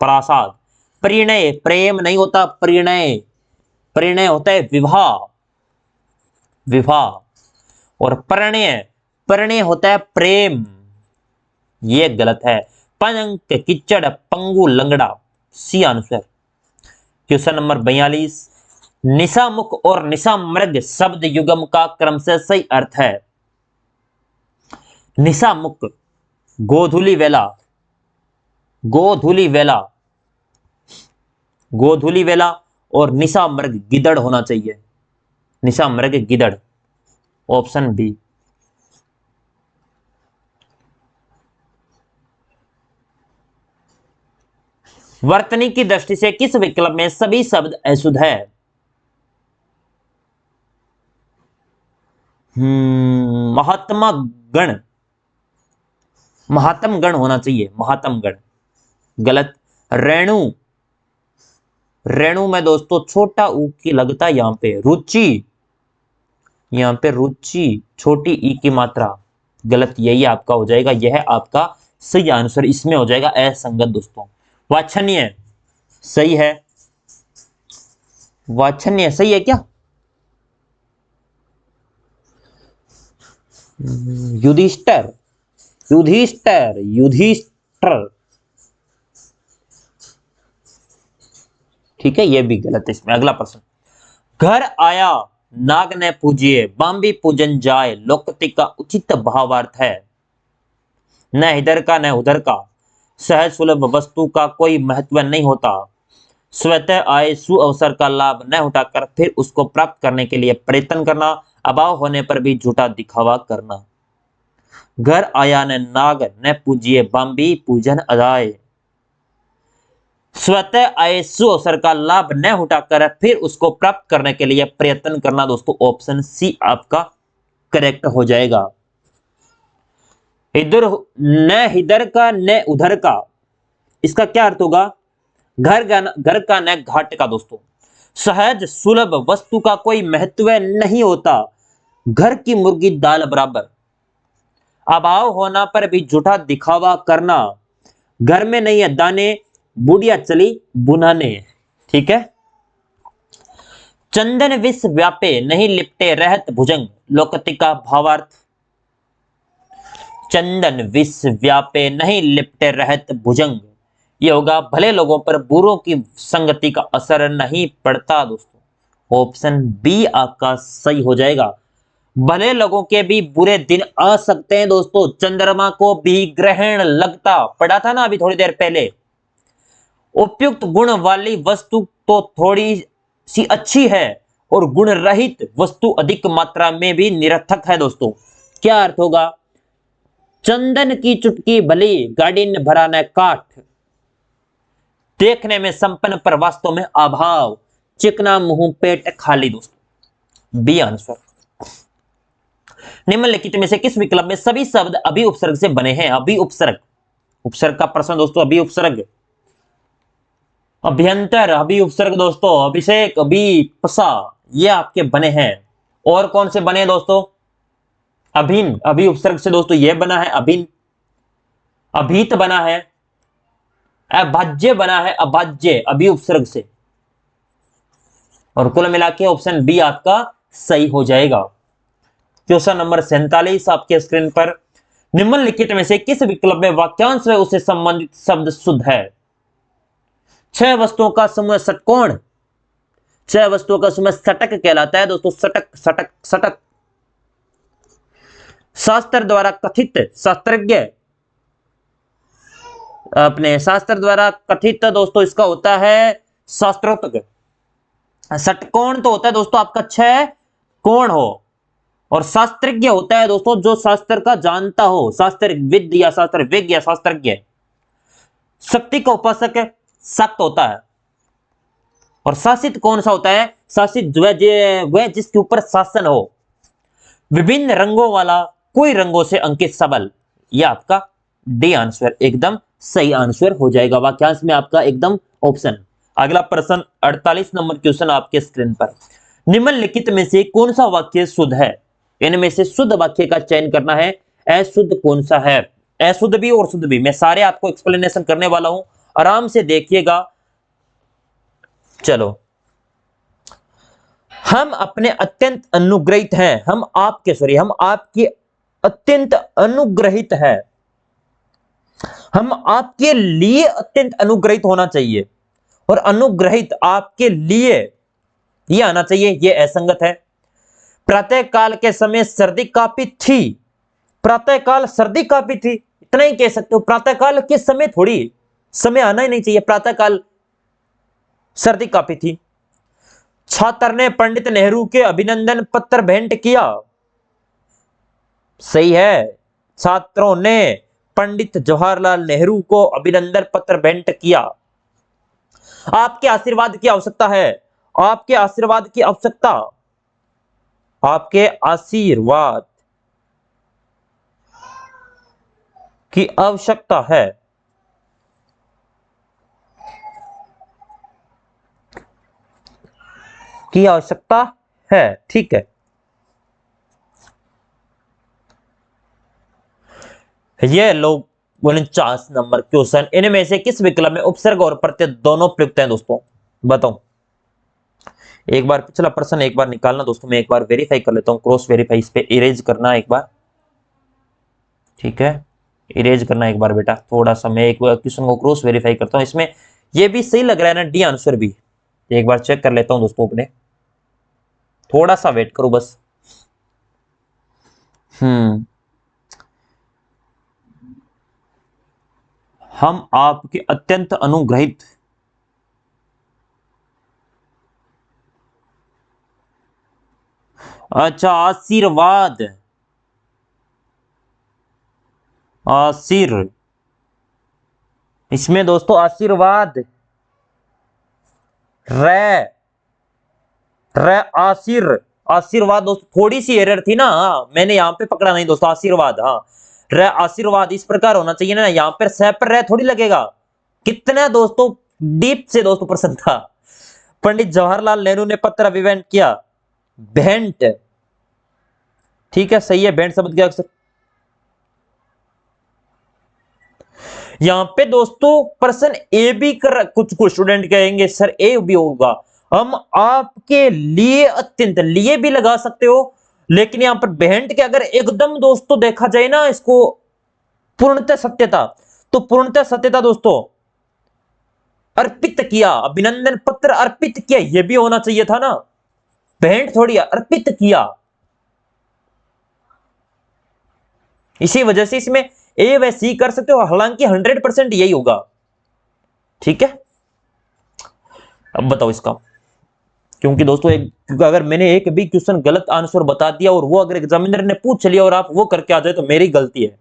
प्रासाद। परिणय, प्रेम नहीं होता। परिणय, परिणय होता है विवाह, विवाह। और परिणय, परिणय होता है प्रेम। ये गलत है। पंक, किचड़, पंगु, लंगड़ा। C answer. Question number 42। निशामुख और निशामृग शब्द युगम का क्रम से सही अर्थ है। निशामुख गोधूली वेला, गोधूली वेला, गोधूली वेला। और निशामृग गिदड़ होना चाहिए। निशामृग गिदड़, ऑप्शन बी। वर्तनी की दृष्टि से किस विकल्प में सभी शब्द अशुद्ध है? महात्मा गण, महात्म गण होना चाहिए। महात्म गण गलत। रेणु, रेणु में दोस्तों छोटा ऊ की लगता है। यहां पे रुचि, यहां पे रुचि छोटी ई की मात्रा। गलत। यही आपका हो जाएगा। यह आपका सही आंसर इसमें हो जाएगा असंगत दोस्तों। वांछनीय सही है। वांछनीय सही है क्या? युधिष्ठर, युधिष्ठर, युधिष्ठर, ठीक है। यह भी गलत है इसमें। अगला प्रश्न। घर आया नाग ने पूजिए, बांबी पूजन जाए लोकति का उचित भावार्थ है। न इधर का न उधर का, सहज सुलभ वस्तु का कोई महत्व नहीं होता, स्वतः आए सु अवसर का लाभ न उठाकर फिर उसको प्राप्त करने के लिए प्रयत्न करना, अभाव होने पर भी झूठा दिखावा करना। घर आया न नाग न पूजिए, बांबी पूजन अजाए, स्वतः आए सु अवसर का लाभ न उठाकर फिर उसको प्राप्त करने के लिए प्रयत्न करना। दोस्तों ऑप्शन सी आपका करेक्ट हो जाएगा। इधर न इधर का न उधर का, इसका क्या अर्थ होगा? घर का न घाट का दोस्तों। सहज सुलभ वस्तु का कोई महत्व नहीं होता, घर की मुर्गी दाल बराबर। अभाव होना पर भी झूठा दिखावा करना, घर में नहीं है दाने, बुढ़िया चली बुनाने। ठीक है। चंदन विष व्यापे नहीं लिपटे रहत भुजंग, लोकति का भावार्थ। चंदन विष व्यापे नहीं लिपटे रहत भुजंग, ये होगा भले लोगों पर बुरों की संगति का असर नहीं पड़ता दोस्तों। ऑप्शन बी आपका सही हो जाएगा। भले लोगों के भी बुरे दिन आ सकते हैं दोस्तों, चंद्रमा को भी ग्रहण लगता, पढ़ा था ना अभी थोड़ी देर पहले। उपयुक्त गुण वाली वस्तु तो थोड़ी सी अच्छी है और गुण रहित वस्तु अधिक मात्रा में भी निरर्थक है दोस्तों। क्या अर्थ होगा? चंदन की चुटकी भली गाड़ी ने भरा न काठ, देखने में संपन्न पर वास्तव में अभाव, चिकना मुंह पेट खाली दोस्तों। B answer. निम्नलिखित में से किस विकल्प में सभी शब्द अभी उपसर्ग से बने हैं? अभी उपसर्ग, उपसर्ग का प्रश्न दोस्तों। अभी उपसर्ग, अभ्यंतर अभी उपसर्ग दोस्तों, अभिषेक अभी पसा, ये आपके बने हैं। और कौन से बने दोस्तों? अभिन्न अभी उपसर्ग से दोस्तों ये बना है अभिन्न, अभीत बना है, अभाज्य बना है अभाज्य अभी उपसर्ग से। और कुल मिला के ऑप्शन बी आपका सही हो जाएगा। क्वेश्चन नंबर 47 आपके स्क्रीन पर। निम्नलिखित में से किस विकल्प में वाक्यांश में उससे संबंधित शब्द शुद्ध है? 6 वस्तुओं का समूह षटकोण, 6 वस्तुओं का समूह षटक कहलाता है दोस्तों। षटक षटक षटक। शास्त्र द्वारा कथित शास्त्रज्ञ, अपने शास्त्र द्वारा कथित दोस्तों इसका होता है शास्त्रोक्त। षटकोण तो होता है दोस्तों आपका 6 कोण हो, और शास्त्रज्ञ होता है दोस्तों जो शास्त्र का जानता हो, शास्त्रविद या शास्त्रज्ञ या शास्त्रज्ञ। शक्ति का उपासक शक्त होता है। और शासित कौन सा होता है? शासित वह जिसके ऊपर शासन हो। विभिन्न रंगों वाला, कोई रंगों से अंकित सबल, यह आपका डी आंसर एकदम सही आंसर हो जाएगा वाक्यांश में आपका एकदम ऑप्शन। अगला प्रश्न 48 नंबर क्वेश्चन आपके स्क्रीन पर। निम्नलिखित में से कौन सा वाक्य शुद्ध है? इनमें से शुद्ध वाक्य का चयन करना है। अशुद्ध कौन सा है? अशुद्ध भी और शुद्ध भी, मैं सारे आपको एक्सप्लेनेशन करने वाला हूं, आराम से देखिएगा। चलो, हम अपने अत्यंत अनुग्रहित हैं, हम आपके अत्यंत अनुग्रहित है। हम आपके लिए अत्यंत अनुग्रहित होना चाहिए, और अनुग्रहित आपके लिए ये आना चाहिए, ये असंगत है। प्रातः काल के समय सर्दी काफी थी, प्रातः काल सर्दी काफी थी, इतना ही कह सकते हो। प्रातः काल के समय थोड़ी समय आना ही नहीं चाहिए, प्रातः काल सर्दी काफी थी। छात्र ने पंडित नेहरू के अभिनंदन पत्र भेंट किया, सही है। छात्रों ने पंडित जवाहरलाल नेहरू को अभिनंदन पत्र भेंट किया। आपके आशीर्वाद की आवश्यकता है, आपके आशीर्वाद की आवश्यकता, आपके आशीर्वाद की आवश्यकता है। की आवश्यकता है, ठीक है। ये लोग 49 नंबर क्वेश्चन। इनमें से किस विकल्प में उपसर्ग और प्रत्यय दोनों प्रयुक्त हैं दोस्तों? बताओ। एक बार पिछला प्रश्न एक बार निकालना दोस्तों, मैं एक बार वेरीफाई कर लेता हूं, क्रॉस वेरीफाई, इस पे इरेज करना एक बार, ठीक है। इरेज करना एक बार बेटा, थोड़ा सा मैं एक बार क्वेश्चन को क्रॉस वेरीफाई करता हूं। इसमें ये भी सही लग रहा है ना, डी आंसर भी। एक बार चेक कर लेता हूं दोस्तों अपने, थोड़ा सा वेट करो बस। हम आपके अत्यंत अनुग्रहित, अच्छा आशीर्वाद, इसमें दोस्तों आशीर्वाद आशीर्वाद दोस्तों, थोड़ी सी एरर थी ना, मैंने यहां पे पकड़ा नहीं दोस्तों, आशीर्वाद, हाँ आशीर्वाद इस प्रकार होना चाहिए ना, यहां पर सह पर रह थोड़ी लगेगा। कितना दोस्तों डीप से दोस्तों प्रश्न था, पंडित जवाहरलाल नेहरू ने पत्र अभियान किया, भेंट। ठीक है, सही है, भेंट शब्द क्या अक्सर। यहां पे दोस्तों प्रश्न ए भी कर, कुछ स्टूडेंट कहेंगे सर ए भी होगा, हम आपके लिए अत्यंत लिए भी लगा सकते हो, लेकिन यहां पर भेंट के अगर एकदम दोस्तों देखा जाए ना इसको पूर्णतः सत्यता, तो पूर्णतः सत्यता दोस्तों अर्पित किया, अभिनंदन पत्र अर्पित किया, यह भी होना चाहिए था ना, भेंट थोड़ी अर्पित किया। इसी वजह से इसमें ए व सी कर सकते हो, हालांकि 100% यही होगा। ठीक है, अब बताओ इसका, क्योंकि दोस्तों अगर मैंने एक भी क्वेश्चन गलत आंसर बता दिया और वो अगर एग्जामिनर ने पूछ लिया और आप वो करके आ जाए तो मेरी गलती है।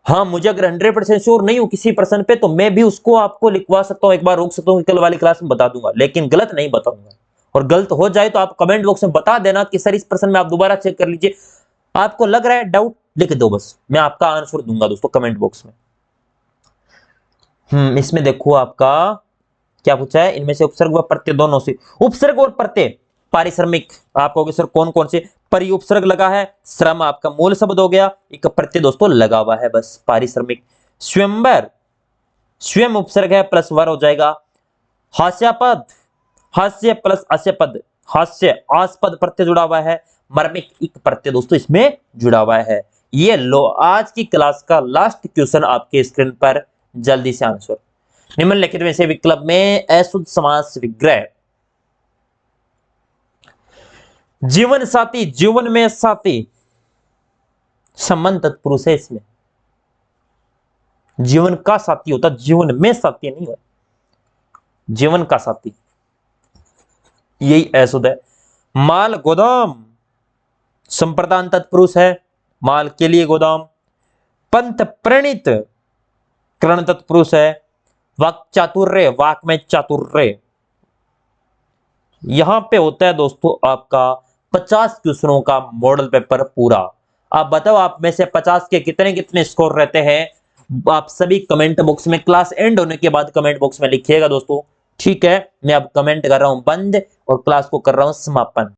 हाँ, मुझे अगर 100% श्योर नहीं हूं किसी प्रश्न पे तो मैं भी उसको आपको लिखवा सकता हूं, एक बार रोक सकता हूं, कल वाली क्लास में बता दूंगा, लेकिन गलत नहीं बताऊंगा। और गलत हो जाए तो आप कमेंट बॉक्स में बता देना कि सर इस प्रश्न में आप दोबारा चेक कर लीजिए, आपको लग रहा है डाउट लिख दो, बस मैं आपका आंसर दूंगा दोस्तों कमेंट बॉक्स में। इसमें देखो आपका क्या पूछा है, इनमें से उपसर्ग व प्रत्यय दोनों से, उपसर्ग और प्रत्यय पारिश्रमिक, आप कहोगे सर कौन कौन से, परि उपसर्ग लगा है, श्रम आपका मूल शब्द हो गया, एक प्रत्यय दोस्तों लगा हुआ है बस पारिश्रमिक। स्वयंवर, स्वयं उपसर्ग है प्लस वर हो जाएगा। हास्यापद, हास्य प्लस आस्यपद, हास्य आस्पद प्रत्यय जुड़ा हुआ है। मर्मिक एक प्रत्यय दोस्तों इसमें जुड़ा हुआ है। ये लो आज की क्लास का लास्ट क्वेश्चन आपके स्क्रीन पर, जल्दी से आंसर। निम्नलिखित में से विकल्प में अशुद्ध समास विग्रह, जीवन साथी, जीवन में साथी संबंध तत्पुरुष है, इसमें जीवन का साथी होता, जीवन में साथी नहीं होता, जीवन का साथी, यही अशुद्ध है। माल गोदाम संप्रदान तत्पुरुष है, माल के लिए गोदाम। पंथ प्रणीत करण तत्पुरुष है। वाक चातुर्य, वाक में चातुर्य, यहां पे होता है दोस्तों आपका 50 क्वेश्चनों का मॉडल पेपर पूरा। आप बताओ आप में से 50 के कितने कितने स्कोर रहते हैं, आप सभी कमेंट बॉक्स में क्लास एंड होने के बाद कमेंट बॉक्स में लिखिएगा दोस्तों। ठीक है, मैं अब कमेंट कर रहा हूं बंद और क्लास को कर रहा हूं समापन।